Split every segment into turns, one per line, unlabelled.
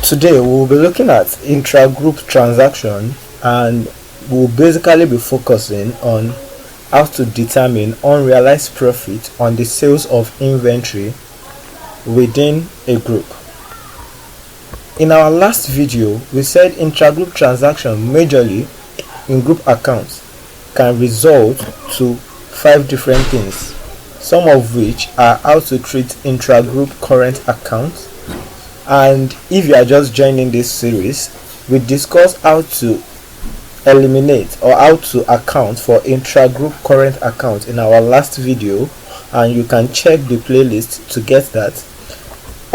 Today we will be looking at intra-group transaction, and we'll basically be focusing on how to determine unrealized profit on the sales of inventory within a group. In our last video, we said intra-group transaction majorly in group accounts can result to 5 different things, some of which are how to treat intra-group current accounts. And if you are just joining this series, we discuss how to eliminate or how to account for intra-group current accounts in our last video, and you can check the playlist to get that.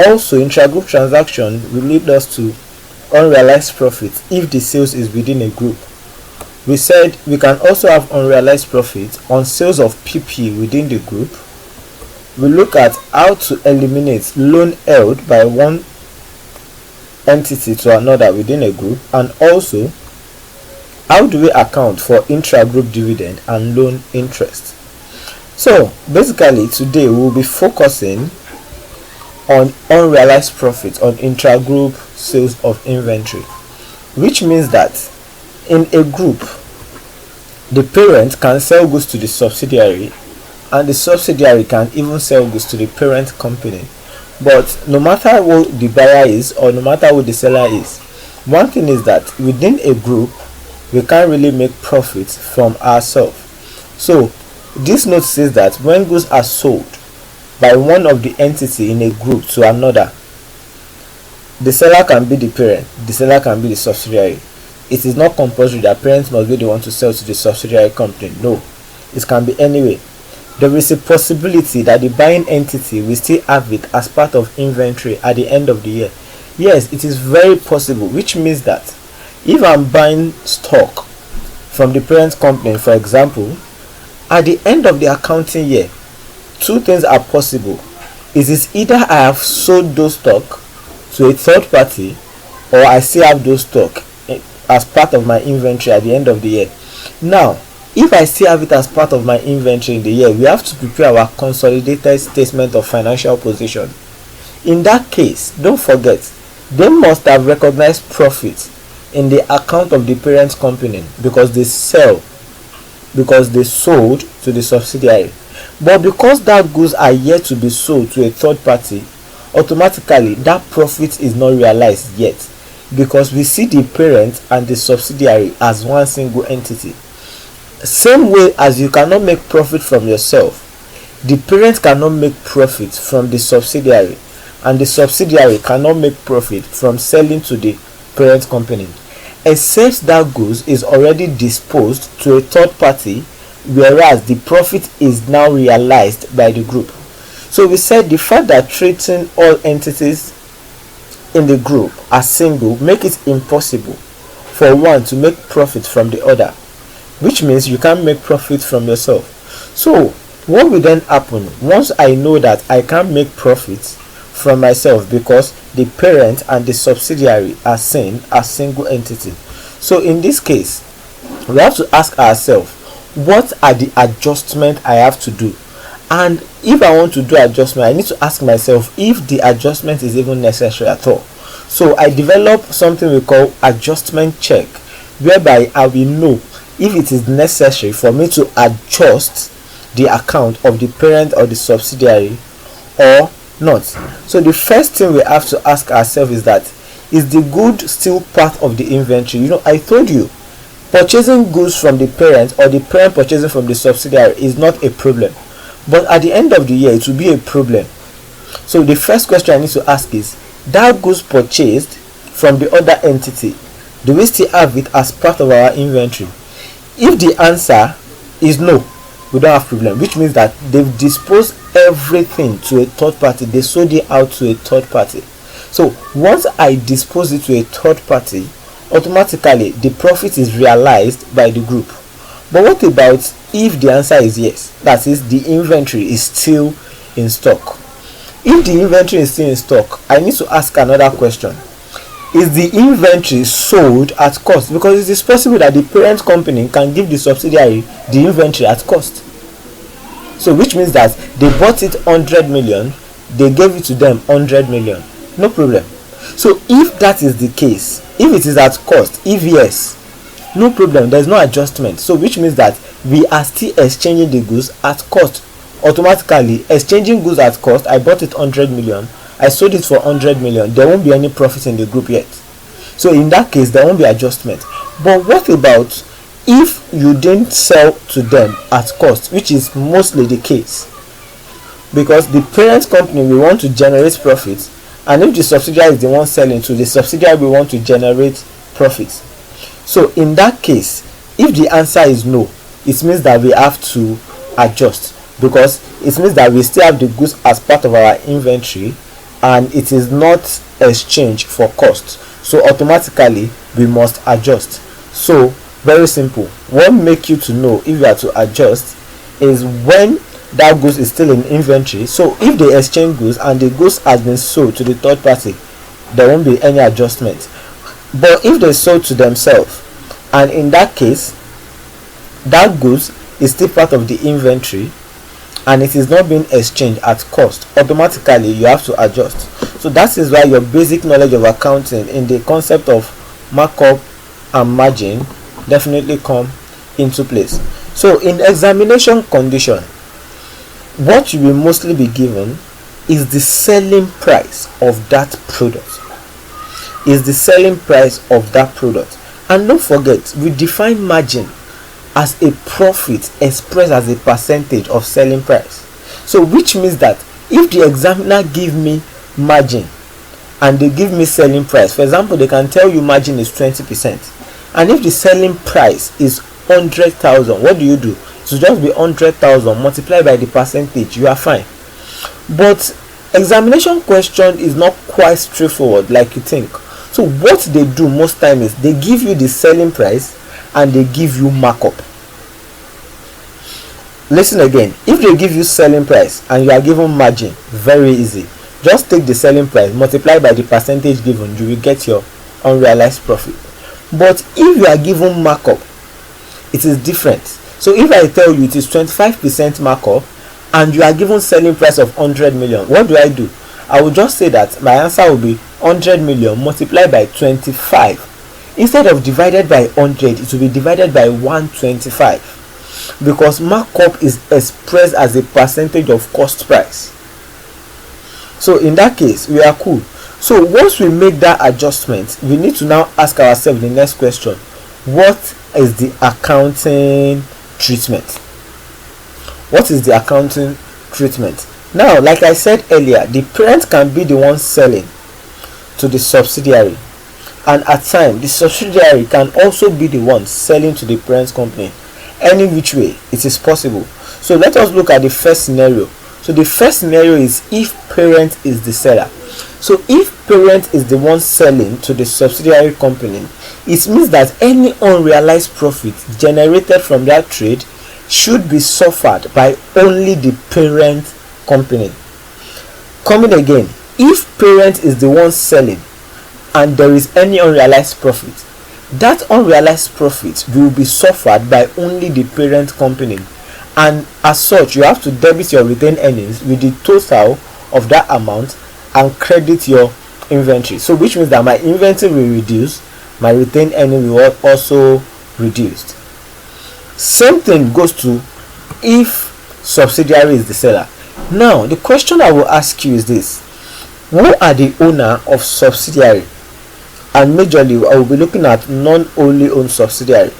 Also, intra-group transaction will lead us to unrealized profit if the sales is within a group. We said we can also have unrealized profit on sales of PP within the group. We look at how to eliminate loan held by one entity to another within a group, and also how do we account for intra-group dividend and loan interest. So basically today we will be focusing on unrealized profit on intra-group sales of inventory, which means that in a group the parent can sell goods to the subsidiary, and the subsidiary can even sell goods to the parent company. But no matter who the buyer is or no matter who the seller is, one thing is that within a group we can't really make profits from ourselves. So this note says that when goods are sold by one of the entity in a group to another, the seller can be the parent, the seller can be the subsidiary. It is not compulsory that parents must be the one to sell to the subsidiary company. No, it can be anyway. There is a possibility that the buying entity will still have it as part of inventory at the end of the year. Yes, it is very possible, which means that if I'm buying stock from the parent company, for example, at the end of the accounting year, 2 things are possible. It is either I have sold those stock to a third party, or I still have those stock as part of my inventory at the end of the year. Now, if I still have it as part of my inventory in the year, we have to prepare our consolidated statement of financial position. In that case, don't forget, they must have recognized profit in the account of the parent company because they sold to the subsidiary. But because that goods are yet to be sold to a third party, automatically that profit is not realized yet, because we see the parent and the subsidiary as one single entity. Same way as you cannot make profit from yourself, the parent cannot make profit from the subsidiary, and the subsidiary cannot make profit from selling to the parent company, except that goods is already disposed to a third party, whereas the profit is now realized by the group. So we said the fact that treating all entities in the group as single make it impossible for one to make profit from the other, which means you can't make profit from yourself. So what will then happen once I know that I can't make profits from myself because the parent and the subsidiary are seen as single entity? So in this case, we have to ask ourselves, what are the adjustments I have to do? And if I want to do adjustment, I need to ask myself if the adjustment is even necessary at all. So I develop something we call adjustment check, whereby I will know if it is necessary for me to adjust the account of the parent or the subsidiary or not. So the first thing we have to ask ourselves is that, is the good still part of the inventory? I told you, purchasing goods from the parent or the parent purchasing from the subsidiary is not a problem, but at the end of the year it will be a problem. So the first question I need to ask is, that goods purchased from the other entity, do we still have it as part of our inventory? If the answer is no, we don't have problem, which means that they've disposed everything to a third party, they sold it out to a third party. So once I dispose it to a third party, automatically the profit is realized by the group. But what about if the answer is yes, that is, the inventory is still in stock? If the inventory is still in stock, I need to ask another question. Is the inventory sold at cost? Because it is possible that the parent company can give the subsidiary the inventory at cost. So which means that they bought it 100 million, they gave it to them 100 million. No problem. So if that is the case, if it is at cost, if yes, no problem, there's no adjustment. So which means that we are still exchanging the goods at cost. Automatically exchanging goods at cost, I bought it 100 million, I sold it for 100 million, there won't be any profit in the group yet. So in that case there won't be adjustment. But what about if you didn't sell to them at cost, which is mostly the case, because the parent company will want to generate profits, and if the subsidiary is the one selling to the subsidiary, will want to generate profits. So in that case, if the answer is no, it means that we have to adjust, because it means that we still have the goods as part of our inventory and it is not exchanged for cost. So automatically we must adjust. So very simple. What make you to know if you are to adjust is when that goods is still in inventory. So if they exchange goods and the goods has been sold to the third party, there won't be any adjustment. But if they sold to themselves, and in that case that goods is still part of the inventory and it is not being exchanged at cost, automatically you have to adjust. So that is why your basic knowledge of accounting in the concept of markup and margin definitely come into place. So in examination condition, what you will mostly be given is the selling price of that product. Is the selling price of that product. And don't forget, we define margin as a profit expressed as a percentage of selling price. So which means that if the examiner give me margin and they give me selling price, for example, they can tell you margin is 20%, and if the selling price is 100,000, what do? It should just be 100,000 multiplied by the percentage, you are fine. But examination question is not quite straightforward like you think. So what they do most time is they give you the selling price and they give you markup. Listen again, if they give you selling price and you are given margin, very easy. Just take the selling price, multiply by the percentage given, you will get your unrealized profit. But if you are given markup, it is different. So if I tell you it is 25% markup and you are given selling price of 100 million, what do? I will just say that my answer will be 100 million multiplied by 25. Instead of divided by 100, it will be divided by 125, because markup is expressed as a percentage of cost price. So in that case, we are cool. So once we make that adjustment, we need to now ask ourselves the next question: what is the accounting treatment? What is the accounting treatment? Now, like I said earlier, the parent can be the one selling to the subsidiary, and at times the subsidiary can also be the one selling to the parent company. Any which way it is possible. So let us look at the first scenario. So the first scenario is if parent is the seller. So if parent is the one selling to the subsidiary company, it means that any unrealized profit generated from that trade should be suffered by only the parent company. Coming again, if parent is the one selling and there is any unrealized profit, that unrealized profit will be suffered by only the parent company, and as such you have to debit your retained earnings with the total of that amount and credit your inventory. So which means that my inventory will reduce, my retained earning will also reduce. Same thing goes to if subsidiary is the seller. Now the question I will ask you is this: who are the owner of subsidiary? And majorly I will be looking at non-wholly owned subsidiary.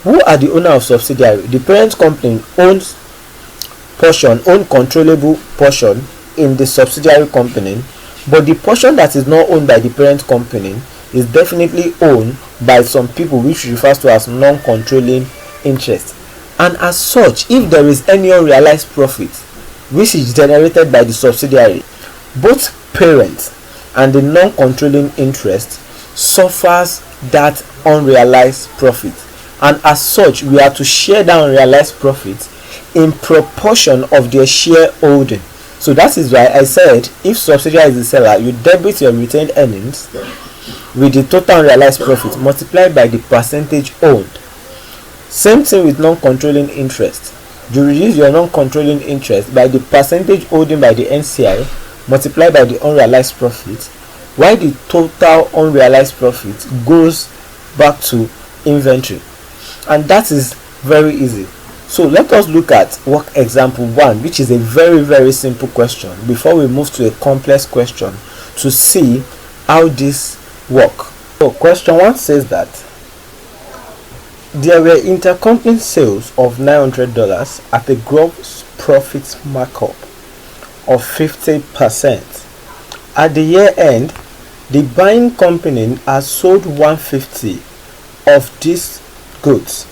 Who are the owner of subsidiary? The parent company owns portion, own controllable portion in the subsidiary company, but the portion that is not owned by the parent company is definitely owned by some people, which refers to as non-controlling interest. And as such, if there is any unrealized profit which is generated by the subsidiary, both parents and the non-controlling interest suffers that unrealized profit, and as such we are to share that unrealized profit in proportion of their shareholding. So that is why I said if subsidiary is the seller, you debit your retained earnings with the total unrealized profit multiplied by the percentage owned. Same thing with non-controlling interest. You reduce your non-controlling interest by the percentage holding by the NCI multiplied by the unrealized profit while the total unrealized profit goes back to inventory. And that is very easy. So let us look at work example 1, which is a very simple question, before we move to a complex question to see how this works. So question 1 says that there were intercompany sales of $900 at a gross profit markup of 50%. At the year end, the buying company has sold 150 of these goods.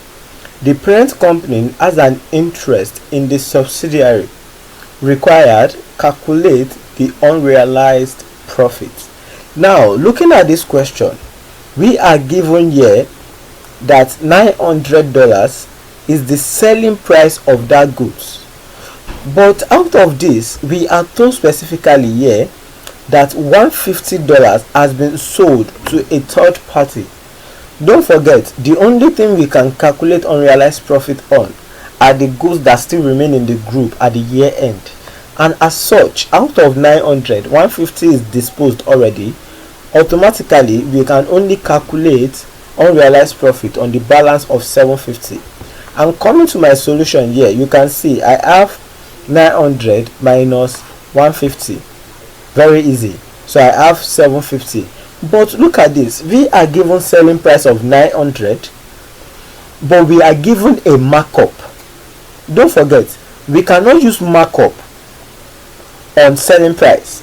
The parent company has an interest in the subsidiary. Required, calculate the unrealized profit. Now, looking at this question, we are given here that $900 is the selling price of that goods. But out of this, we are told specifically here that $150 has been sold to a third party. Don't forget, the only thing we can calculate unrealized profit on are the goods that still remain in the group at the year end. And as such, out of 900, 150 is disposed already. Automatically, we can only calculate unrealized profit on the balance of 750. And coming to my solution here, you can see I have 900 minus 150. Very easy. So I have 750. But look at this, we are given selling price of 900, but we are given a markup. Don't forget, we cannot use markup on selling price.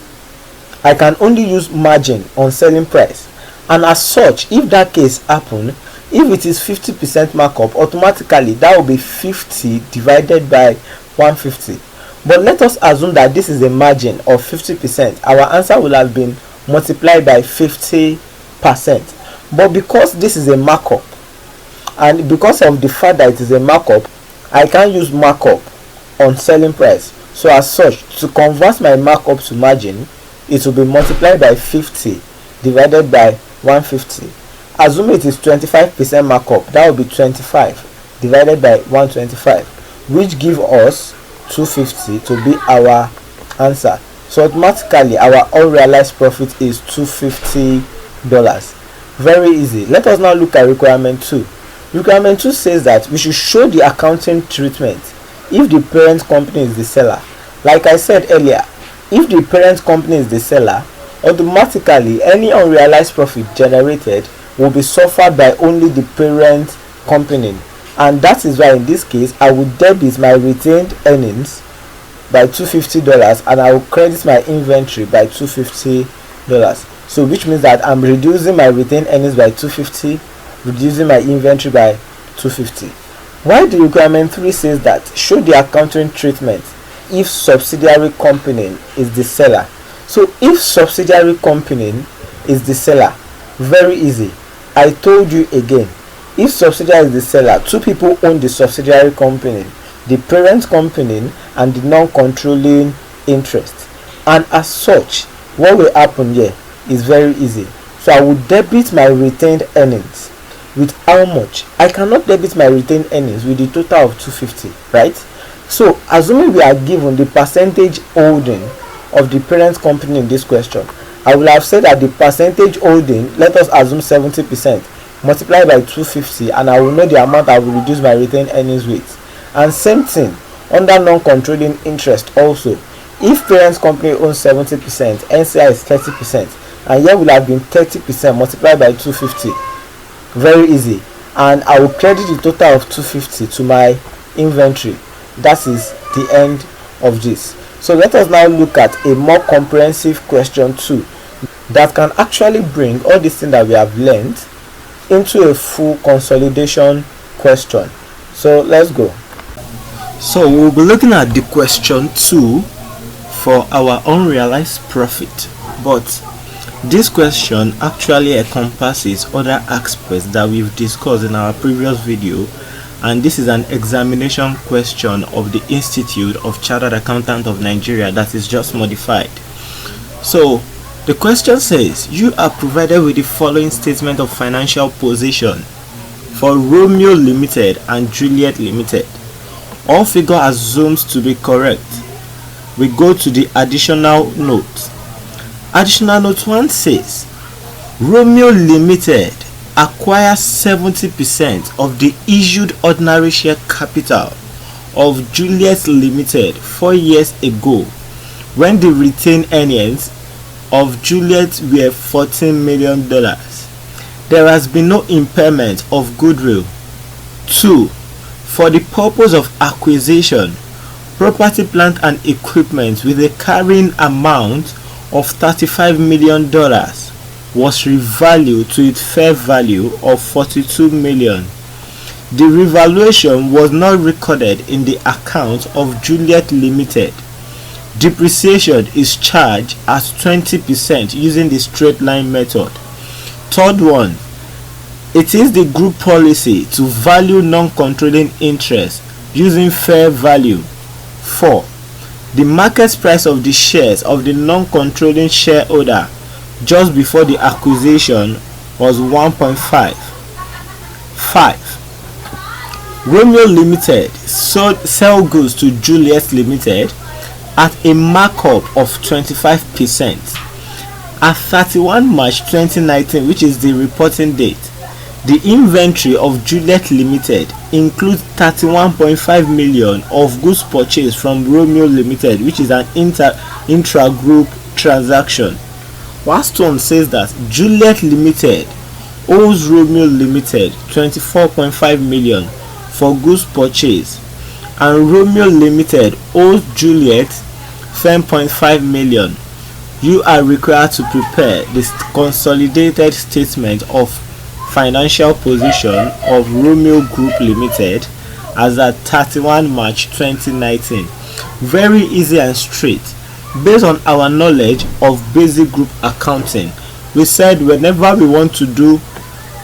I can only use margin on selling price. And as such, if that case happen, if it is 50% markup, automatically that will be 50 divided by 150. But let us assume that this is a margin of 50%. Our answer will have been multiplied by 50%. But because this is a markup, and because of the fact that it is a markup, I can use markup on selling price. So as such, to convert my markup to margin, it will be multiplied by 50 divided by 150. Assume it is 25% markup, that will be 25 divided by 125, which give us 250 to be our answer. So automatically our unrealized profit is $250. Very easy. Let us now look at requirement 2. Requirement 2 says that we should show the accounting treatment if the parent company is the seller. Like I said earlier, if the parent company is the seller, automatically any unrealized profit generated will be suffered by only the parent company. And that is why in this case I will debit my retained earnings by $250 and I will credit my inventory by $250. So which means that I'm reducing my retained earnings by $250, reducing my inventory by $250. While the requirement 3 says that show the accounting treatment if subsidiary company is the seller. So if subsidiary company is the seller, very easy. I told you again, if subsidiary is the seller, two people own the subsidiary company, the parent company and the non-controlling interest. And as such, what will happen here is very easy. So I will debit my retained earnings with how much? I cannot debit my retained earnings with the total of 250, right? So assuming we are given the percentage holding of the parent company in this question, I will have said that the percentage holding, let us assume 70%, multiply by 250, and I will know the amount I will reduce my retained earnings with. And same thing under non-controlling interest also. If parent company owns 70%, NCI is 30%, and here will have been 30% multiplied by 250. Very easy. And I will credit the total of 250 to my inventory. That is the end of this. So let us now look at a more comprehensive question 2 that can actually bring all these things that we have learned into a full consolidation question. So let's go. So we'll be looking at the question 2 for our unrealized profit, but this question actually encompasses other aspects that we've discussed in our previous video, and this is an examination question of the Institute of Chartered Accountants of Nigeria that is just modified. So the question says you are provided with the following statement of financial position for Romeo Limited and Juliet Limited. All figure assumes to be correct. We go to the additional note. Additional note 1 says Romeo Limited acquires 70% of the issued ordinary share capital of Juliet Limited 4 years ago when the retained earnings of Juliet were $14 million. There has been no impairment of goodwill. 2. For the purpose of acquisition, property, plant and equipment with a carrying amount of $35 million was revalued to its fair value of $42 million. The revaluation was not recorded in the account of Juliet Limited. Depreciation is charged as 20% using the straight line method. Third one, it is the group policy to value non-controlling interest using fair value. 4. The market price of the shares of the non-controlling shareholder just before the acquisition was 1.5. 5. Romeo Limited sell goods to Juliet Limited at a markup of 25%. At 31 March 2019, which is the reporting date, the inventory of Juliet Limited includes 31.5 million of goods purchased from Romeo Limited, which is an intra-group transaction. Washington says that Juliet Limited owes Romeo Limited 24.5 million for goods purchased, and Romeo Limited owes Juliet 10.5 million. You are required to prepare this consolidated statement of financial position of Romeo Group Limited as at 31 March 2019. Very easy and straight. Based on our knowledge of basic group accounting, we said whenever we want to do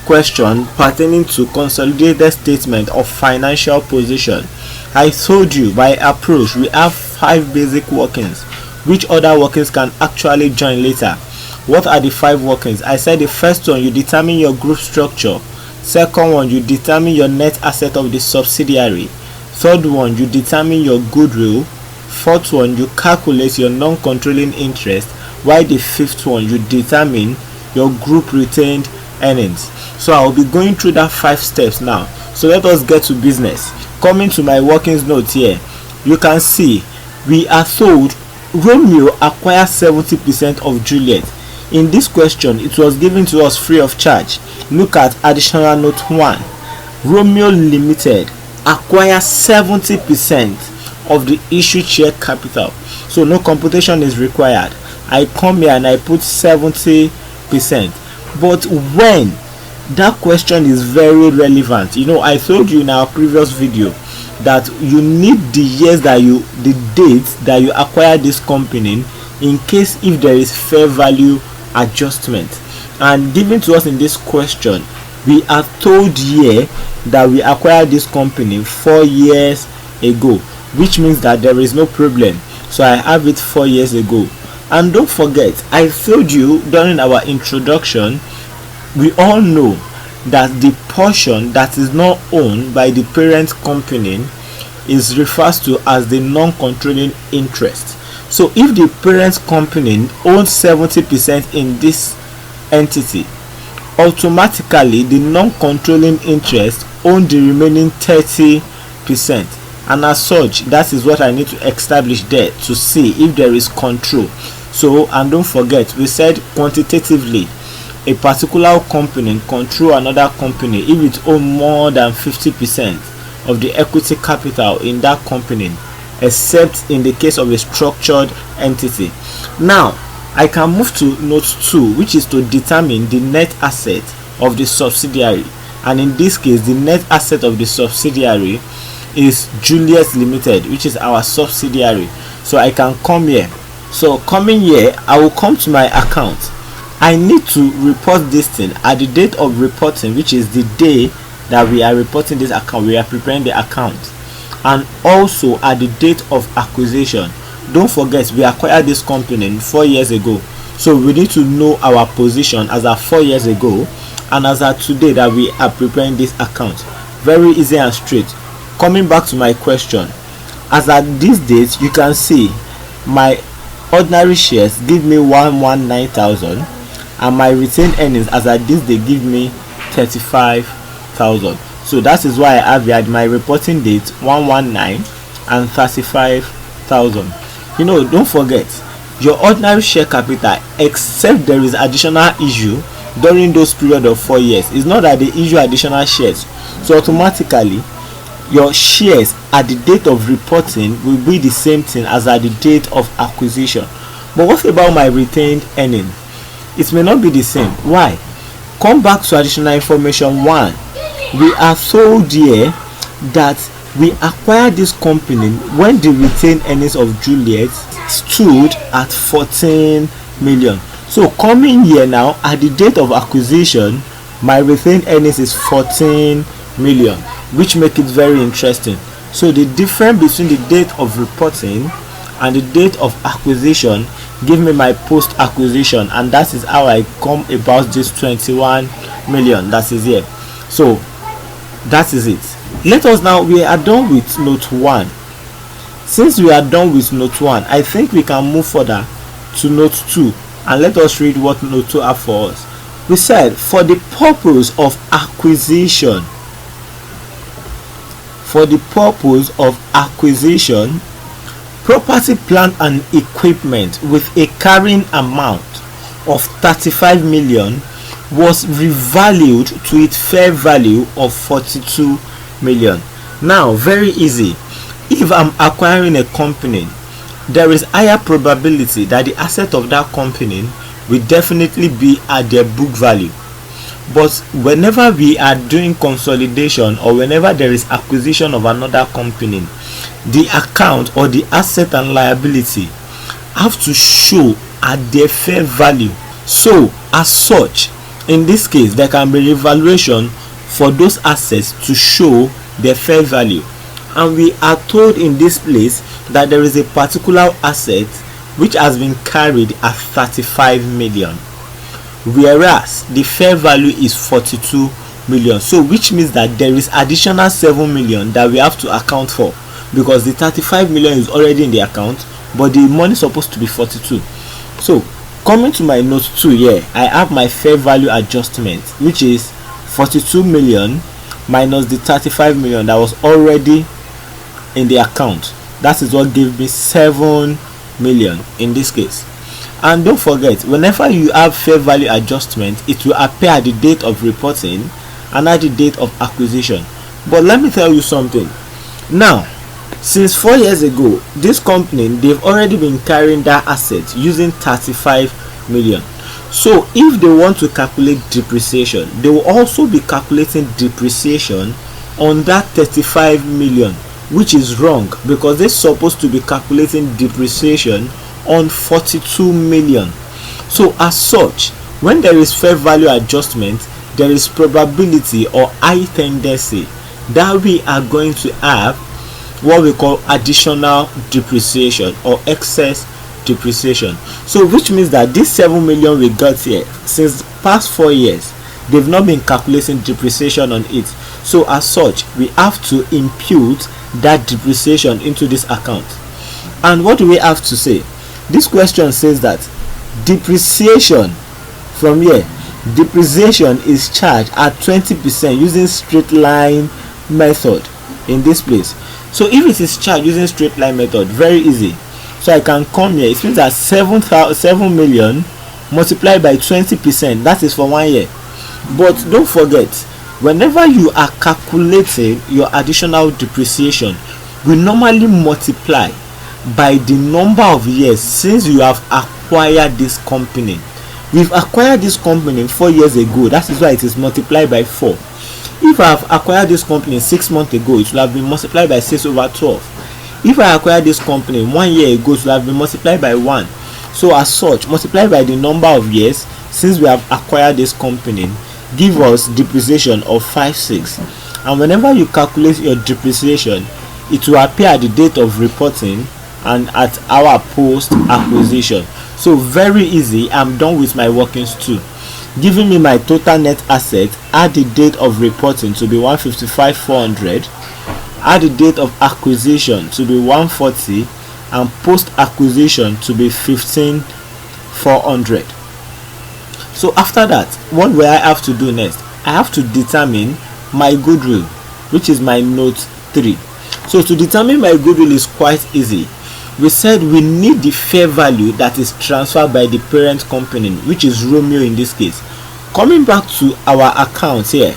question pertaining to consolidated statement of financial position, I told you by approach we have 5 basic workings. Which other workings can actually join later? What are the 5 workings? I said the first one, you determine your group structure. Second one, you determine your net asset of the subsidiary. Third one, you determine your goodwill. Fourth one, you calculate your non-controlling interest. While the fifth one, you determine your group retained earnings. So I will be going through that 5 steps now. So let us get to business. Coming to my workings note here, you can see we are told Romeo acquires 70% of Juliet. In this question, it was given to us free of charge. Look at additional note 1. Romeo Limited acquires 70% of the issued share capital. So no computation is required. I come here and I put 70%. But when? That question is very relevant. I told you in our previous video that you need the dates that you acquired this company in case if there is fair value adjustment. And given to us in this question, we are told here that we acquired this company 4 years ago, which means that there is no problem. So I have it 4 years ago. And don't forget, I told you during our introduction, we all know that the portion that is not owned by the parent company is referred to as the non-controlling interest. So if the parent company owns 70% in this entity, automatically the non-controlling interest owns the remaining 30%. And as such, that is what I need to establish there to see if there is control. So, and don't forget, we said quantitatively a particular company control another company if it owns more than 50% of the equity capital in that company, except in the case of a structured entity. Now I can move to note 2, which is to determine the net asset of the subsidiary, and in this case the net asset of the subsidiary is Juliet Limited, which is our subsidiary. So I can come here. So coming here, I will come to my account. I need to report this thing at the date of reporting, which is the day that we are reporting this account, we are preparing the account, and also at the date of acquisition. Don't forget, we acquired this company 4 years ago, so we need to know our position as of 4 years ago and as of today that we are preparing this account. Very easy and straight. Coming back to my question, as at this date, you can see my ordinary shares give me 119,000, and my retained earnings as at this they give me 35,000. So that is why I have here my reporting date 119 and 35,000. Don't forget your ordinary share capital, except there is additional issue during those period of 4 years. It's not that they issue additional shares, so automatically your shares at the date of reporting will be the same thing as at the date of acquisition. But what about my retained earning? It may not be the same. Why? Come back to additional information 1. We are told here that we acquired this company when the retained earnings of Juliet stood at 14 million. So coming here now, at the date of acquisition, my retained earnings is 14 million, which make it very interesting. So the difference between the date of reporting and the date of acquisition give me my post acquisition, and that is how I come about this 21 million that is here. So that is it. Let us now, we are done with note 1. Since we are done with note 1, I think we can move further to note 2, and let us read what note 2 have for us. We said, for the purpose of acquisition, property, plant and equipment with a carrying amount of 35 million was revalued to its fair value of 42 million. Now, very easy. If I'm acquiring a company, there is higher probability that the asset of that company will definitely be at their book value. But whenever we are doing consolidation, or whenever there is acquisition of another company, the account or the asset and liability have to show at their fair value. So as such, in this case, there can be revaluation for those assets to show their fair value. And we are told in this place that there is a particular asset which has been carried at 35 million, whereas the fair value is 42 million. So which means that there is additional 7 million that we have to account for, because the 35 million is already in the account, but the money is supposed to be 42. So coming to my note 2 here, I have my fair value adjustment, which is 42 million minus the 35 million that was already in the account. That is what gave me 7 million in this case. And don't forget, whenever you have fair value adjustment, it will appear at the date of reporting and at the date of acquisition. But let me tell you something. Now, since 4 years ago, this company, they've already been carrying that asset using 35 million. So if they want to calculate depreciation, they will also be calculating depreciation on that 35 million, which is wrong, because they're supposed to be calculating depreciation on 42 million. So as such, when there is fair value adjustment, there is probability or high tendency that we are going to have what we call additional depreciation or excess depreciation. So which means that this 7 million we got here, since past 4 years, they've not been calculating depreciation on it. So as such, we have to impute that depreciation into this account. And what do we have to say? This question says that depreciation from here, depreciation is charged at 20% using straight line method in this place. So if it is charged using straight line method, very easy. So I can come here. It means that 7 million multiplied by 20%, that is for 1 year. But don't forget, whenever you are calculating your additional depreciation, we normally multiply by the number of years since you have acquired this company. We've acquired this company 4 years ago. That is why it is multiplied by 4. If I have acquired this company 6 months ago, it will have been multiplied by 6 over 12. If I acquired this company 1 year ago, it will have been multiplied by 1. So as such, multiplied by the number of years since we have acquired this company, give us depreciation of 56. And whenever you calculate your depreciation, it will appear at the date of reporting and at our post acquisition. So very easy. I'm done with my workings too, giving me my total net asset at the date of reporting to be 155,400, at the date of acquisition to be 140, and post acquisition to be 15,400. So after that, what will I have to do next? I have to determine my goodwill, which is my note 3. So to determine my goodwill is quite easy. We said we need the fair value that is transferred by the parent company, which is Romeo in this case. Coming back to our account here,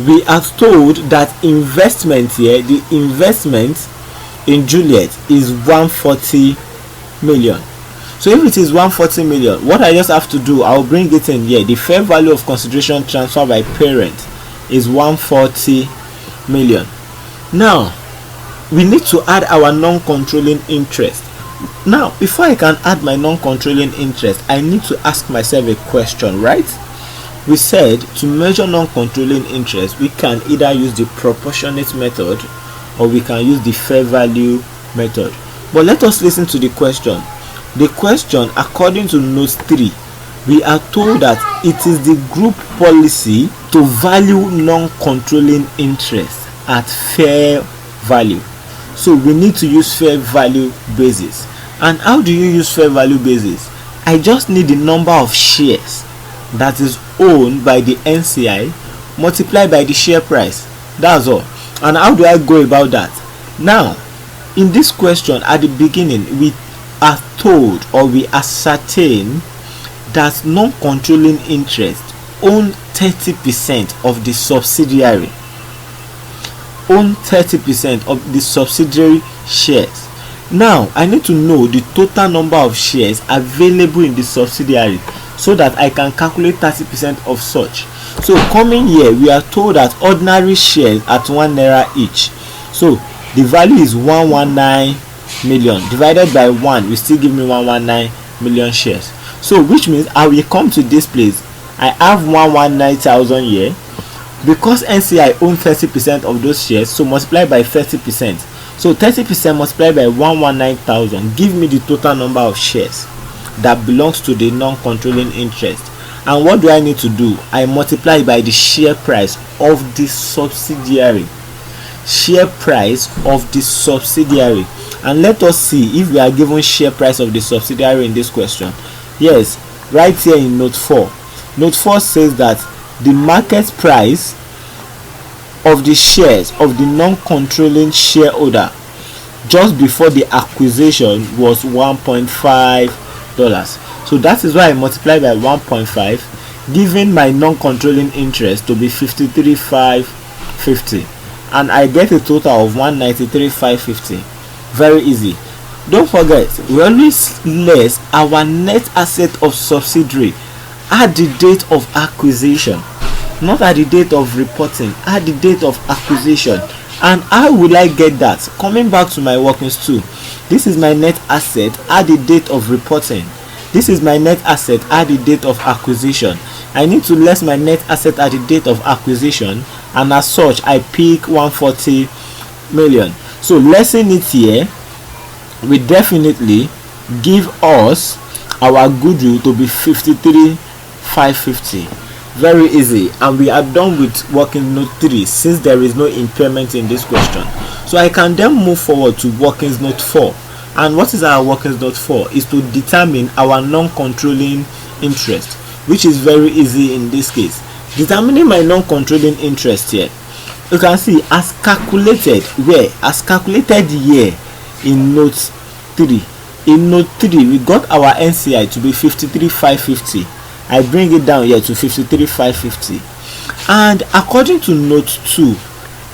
we are told that investment here, the investment in Juliet is 140 million. So if it is 140 million, what I just have to do, I'll bring it in here. The fair value of consideration transferred by parent is 140 million. Now we need to add our non-controlling interest. Now before I can add my non-controlling interest, I need to ask myself a question, right? We said to measure non-controlling interest, we can either use the proportionate method or we can use the fair value method. But let us listen to the question. The question, according to note 3, we are told that it is the group policy to value non-controlling interest at fair value. So we need to use fair value basis. And how do you use fair value basis? I just need the number of shares that is owned by the NCI multiplied by the share price. That's all. And how do I go about that? Now in this question, at the beginning, we are told or we ascertain that non-controlling interest own 30% of the subsidiary, own 30% of the subsidiary shares. Now I need to know the total number of shares available in the subsidiary so that I can calculate 30% of such. So coming here, we are told that ordinary shares at 1 naira each. So the value is 119 million divided by 1 will still give me 119 million shares. So which means I will come to this place, I have 119,000 here. Because NCI own 30% of those shares, so multiply by 30%. So 30% multiplied by 119,000 give me the total number of shares that belongs to the non-controlling interest. And what do I need to do? I multiply by the share price of the subsidiary. Share price of the subsidiary. And let us see if we are given share price of the subsidiary in this question. Yes, right here in note 4. Note 4 says that the market price of the shares of the non-controlling shareholder just before the acquisition was $1.5. So that is why I multiply by 1.5, giving my non-controlling interest to be 53,550, and I get a total of 193,550. Very easy. Don't forget, we always less our net asset of subsidiary at the date of acquisition, not at the date of reporting, at the date of acquisition. And how will I get that? Coming back to my workings too, this is my net asset at the date of reporting, this is my net asset at the date of acquisition. I need to less my net asset at the date of acquisition, and as such I pick 140 million. So lessing it here will definitely give us our goodwill to be 53,550. Very easy, and we are done with working note 3 since there is no impairment in this question. So I can then move forward to workings note 4. And what is our workings note 4? Is to determine our non-controlling interest, which is very easy in this case. Determining my non-controlling interest here, you can see as calculated where? As calculated here in note 3. In note 3 we got our NCI to be 53,550. I bring it down here to 53,550, and according to note 2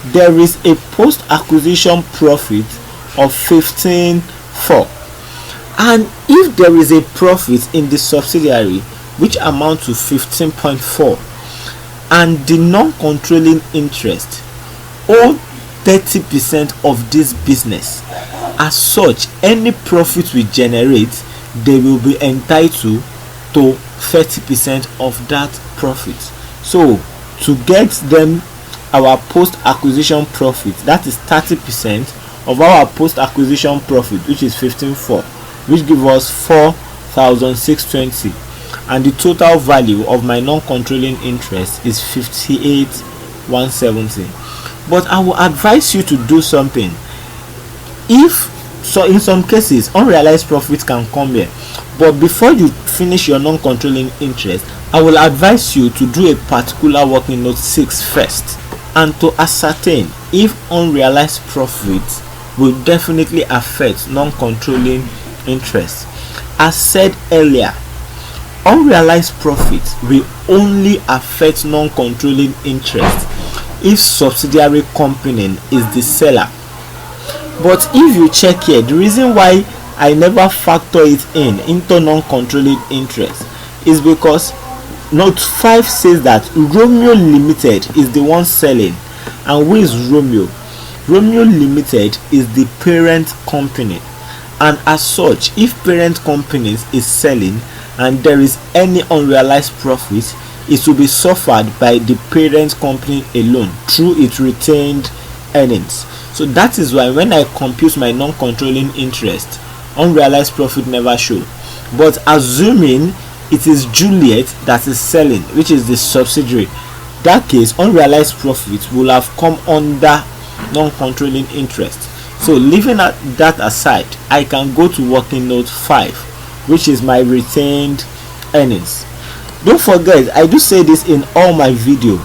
there is a post acquisition profit of 15,400, and if there is a profit in the subsidiary which amount to 15.4 and the non-controlling interest own 30% of this business, as such any profit we generate they will be entitled to 30% of that profit. So to get them our post acquisition profit, that is 30% of our post acquisition profit, which is 15,400, which gives us 4,620, and the total value of my non-controlling interest is 58,170. But I will advise you to do something. If So in some cases unrealized profit can come here, but before you finish your non-controlling interest, I will advise you to do a particular working note 6 first, and to ascertain if unrealized profits will definitely affect non-controlling interest. As said earlier, unrealized profits will only affect non-controlling interest if subsidiary company is the seller. But if you check here, the reason why I never factor it into non-controlling interest is because note 5 says that Romeo Limited is the one selling. And who is Romeo? Romeo Limited is the parent company, and as such, if parent companies is selling and there is any unrealized profit, it will be suffered by the parent company alone through its retained earnings. So that is why when I compute my non-controlling interest, unrealized profit never show. But assuming it is Juliet that is selling, which is the subsidiary, that case unrealized profit will have come under non-controlling interest. So leaving that aside, I can go to working note 5, which is my retained earnings. Don't forget, I do say this in all my video,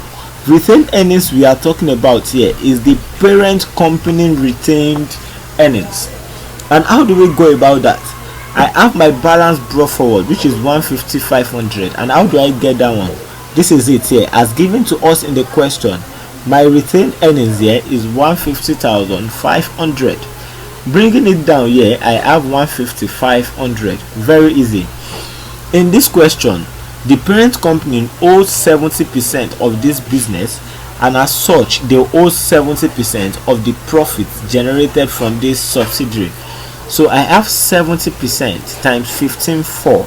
retained earnings we are talking about here is the parent company retained earnings. And how do we go about that? I have my balance brought forward, which is 150,500. And how do I get that one? This is it here, as given to us in the question. My retained earnings here is 150,500. Bringing it down here, I have 150,500. Very easy. In this question, the parent company owes 70% of this business, and as such they owe 70% of the profits generated from this subsidiary. So I have 70% times 15.4.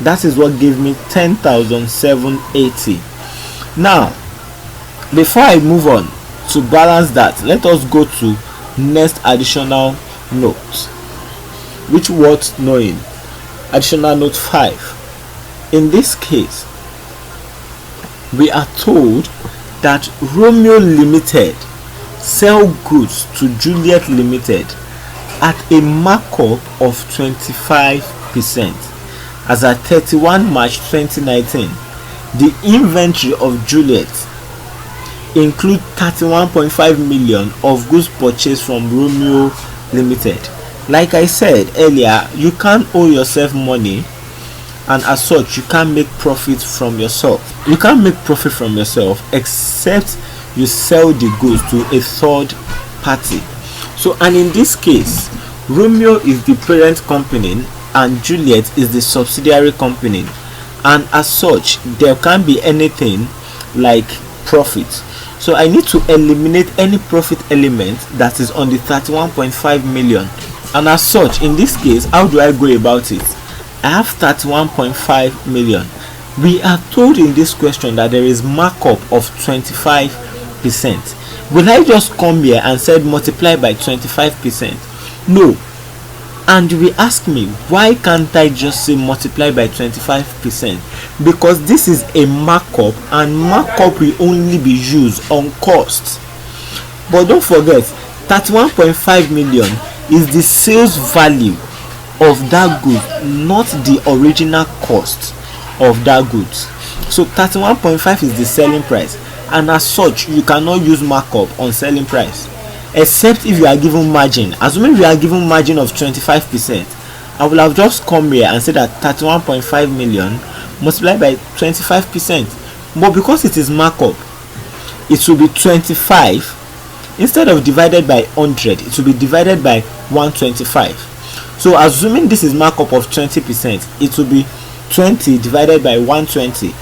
That is what gave me 10,780. Now, before I move on to balance that, let us go to next additional note, which worth knowing. Additional note 5. In this case, we are told that Romeo Limited sell goods to Juliet Limited at a markup of 25%. As at 31 March 2019, the inventory of Juliet include 31.5 million of goods purchased from Romeo Limited. Like I said earlier, you can't owe yourself money, and as such you can't make profit from yourself. You can't make profit from yourself except you sell the goods to a third party. So, and in this case, Romeo is the parent company and Juliet is the subsidiary company, and as such there can't be anything like profit. So I need to eliminate any profit element that is on the 31.5 million, and as such in this case, how do I go about it? I have 31.5 million. We are told in this question that there is markup of 25%. Will I just come here and said multiply by 25%? No. And we ask me, why can't I just say multiply by 25%? Because this is a markup, and markup will only be used on cost. But don't forget, 31.5 million is the sales value of that good, not the original cost of that goods. So 31.5 is the selling price, and as such you cannot use markup on selling price except if you are given margin. Assuming we are given margin of 25%, I will have just come here and say that 31.5 million multiplied by 25%. But because it is markup, it will be 25. Instead of divided by 100, it will be divided by 125. So assuming this is markup of 20%, it will be 20 divided by 120,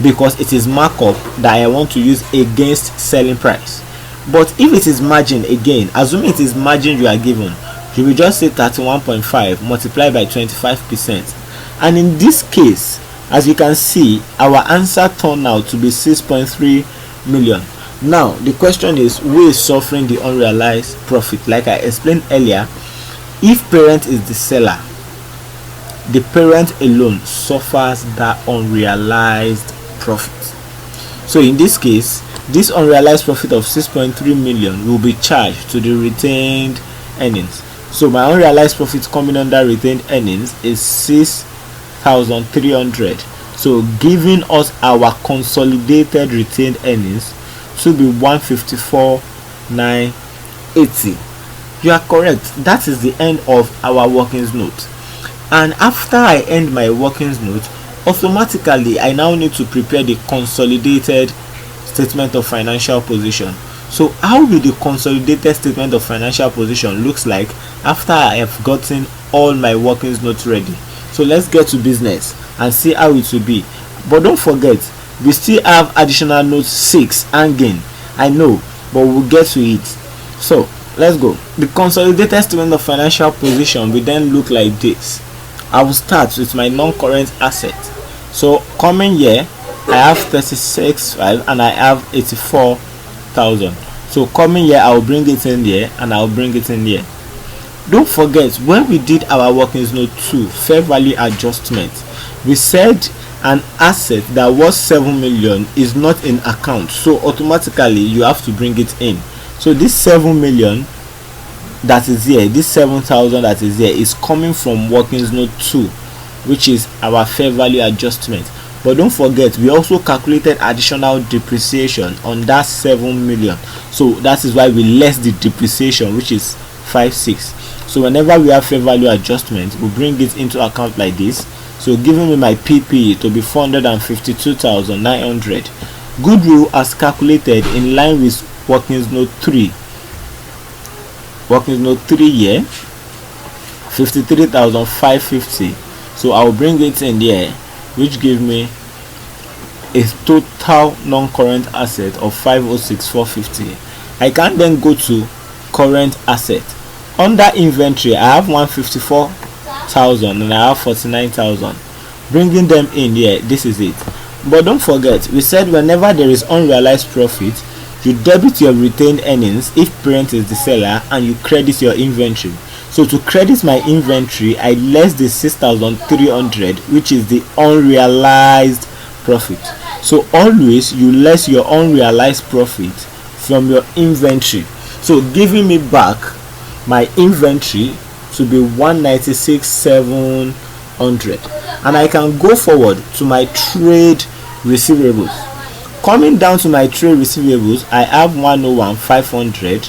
because it is markup that I want to use against selling price. But if it is margin, again, assuming it is margin you are given, you will just say 31.5 multiplied by 25%. And in this case, as you can see, our answer turned out to be 6.3 million. Now the question is, who is suffering the unrealized profit? Like I explained earlier, if parent is the seller, the parent alone suffers that unrealized profit. So in this case, this unrealized profit of 6.3 million will be charged to the retained earnings. So my unrealized profit coming under retained earnings is 6,300. So giving us our consolidated retained earnings should be 154,980. You are correct. That is the end of our workings note. And after I end my workings note, automatically I now need to prepare the consolidated statement of financial position. So how will the consolidated statement of financial position looks like after I have gotten all my workings notes ready? So let's get to business and see how it will be. But don't forget, we still have additional note 6 hanging. I know, but we'll get to it. So let's go. The consolidated statement of financial position will then look like this. I will start with my non-current asset. So coming year, I have 36,500 and I have 84,000. So coming year, I will bring it in here and I will bring it in here. Don't forget, when we did our workings note 2 fair value adjustment, we said an asset that was 7 million is not in account, so automatically you have to bring it in. So this 7 million that is here, this 7,000 that is here, is coming from workings note 2, which is our fair value adjustment. But don't forget, we also calculated additional depreciation on that 7 million, so that is why we less the depreciation, which is 5,600. So whenever we have fair value adjustment, we bring it into account like this. So giving me my PPE to be 452,900. Goodwill as calculated in line with workings note 3. Workings note 3 here, 53,550. So I will bring it in there, which give me a total non-current asset of 506,450. I can then go to current asset. Under inventory, I have 154,000 and I have 49,000. Bringing them in here, this is it. But don't forget, we said whenever there is unrealized profit, you debit your retained earnings if parent is the seller and you credit your inventory. So to credit my inventory, I less the 6,300, which is the unrealized profit. So always you less your unrealized profit from your inventory. So giving me back my inventory to be 196,700, and I can go forward to my trade receivables. Coming down to my trade receivables, I have 101,500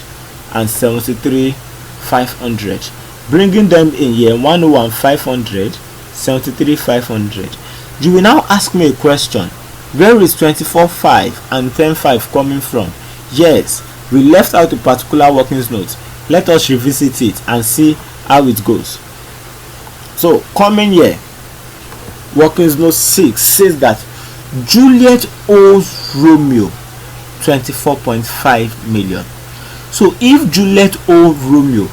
and 73,500. Bringing them in here, 101,500, 73,500. You will now ask me a question: where is 24,500 and 10,500 coming from? Yes, we left out a particular workings note. Let us revisit it and see how it goes. So coming here, workings note 6 says that Juliet owes Romeo 24.5 million. So if Juliet owes Romeo,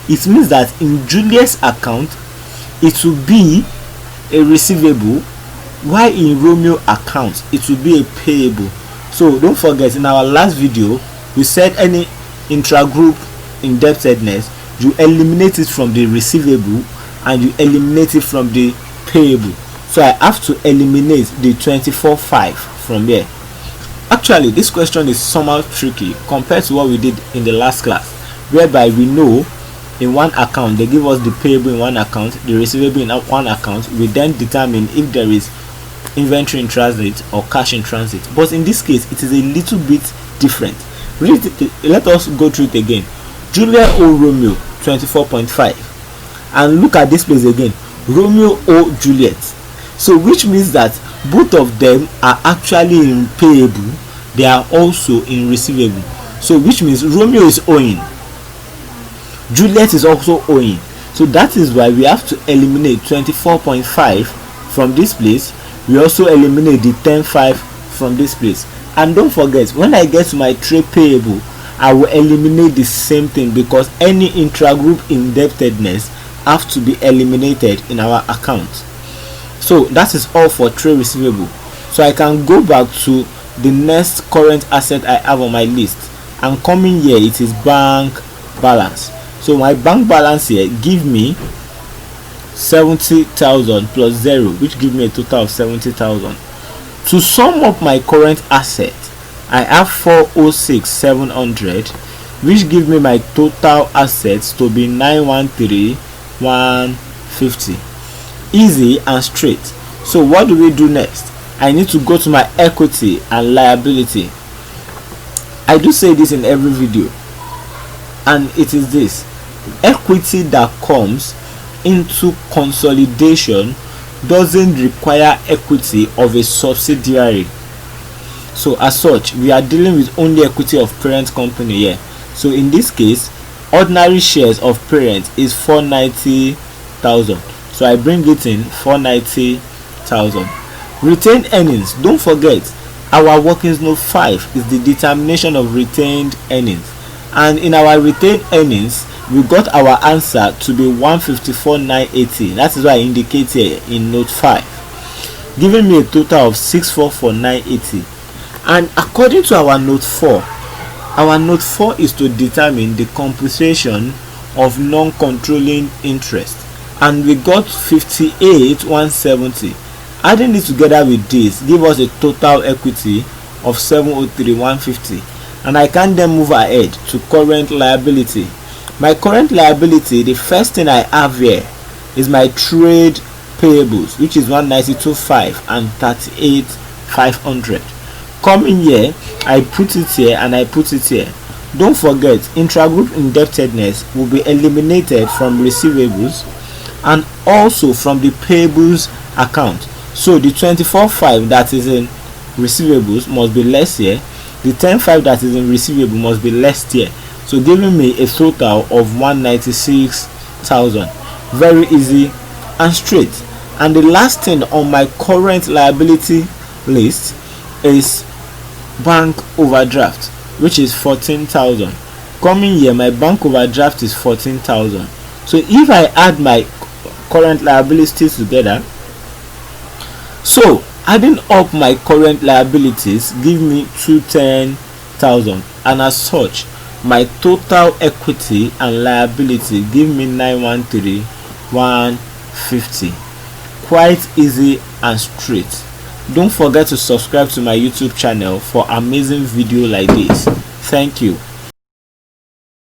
it means that in Juliet's account it will be a receivable, while in Romeo account it will be a payable. So don't forget, in our last video we said any intra-group indebtedness, you eliminate it from the receivable and you eliminate it from the payable. So I have to eliminate the 24,500 from there. Actually, this question is somehow tricky compared to what we did in the last class, whereby we know in one account they give us the payable in one account, the receivable in one account. We then determine if there is inventory in transit or cash in transit. But in this case it is a little bit different. Let us go through it again. Juliet owe Romeo 24.5, and look at this place again, Romeo owe Juliet. So which means that both of them are actually in payable, they are also in receivable. So which means Romeo is owing, Juliet is also owing. So that is why we have to eliminate 24.5 from this place. We also eliminate the 10,500 from this place. And don't forget, when I get to my trade payable, I will eliminate the same thing, because any intra-group indebtedness have to be eliminated in our account. So that is all for trade receivable. So I can go back to the next current asset I have on my list, and coming here it is bank balance. So my bank balance here give me 70,000 plus 0, which give me a total of 70,000. To sum up my current asset, I have 406,700 which give me my total assets to be 913,150. Easy and straight. So what do we do next? I need to go to my equity and liability. I do say this in every video, and it is this: equity that comes into consolidation doesn't require equity of a subsidiary. So as such, we are dealing with only equity of parent company here. So in this case, ordinary shares of parent is 490,000. So I bring it in 490,000. Retained earnings, don't forget, our workings note 5 is the determination of retained earnings, and in our retained earnings we got our answer to be 154,980. That is why I indicate here in note 5, giving me a total of 644,980. And according to our note 4, is to determine the computation of non-controlling interest, and we got 58,170. Adding it together with this give us a total equity of 703,150, and I can then move ahead to current liability. My current liability, the first thing I have here is my trade payables, which is 192,500 and 38,500. Coming here, I put it here and I put it here. Don't forget, intra-group indebtedness will be eliminated from receivables and also from the payables account. So the 24,500 that is in receivables must be less here. The 10,500 that is in receivable must be less here. So giving me a total of 196,000. Very easy and straight. And the last thing on my current liability list is bank overdraft, which is 14,000. Coming here, my bank overdraft is 14,000. So if I add my current liabilities together, so adding up my current liabilities give me 210,000, and as such my total equity and liability give me 913,150. Quite easy and straight. Don't forget to subscribe to my YouTube channel for amazing video like this. Thank you.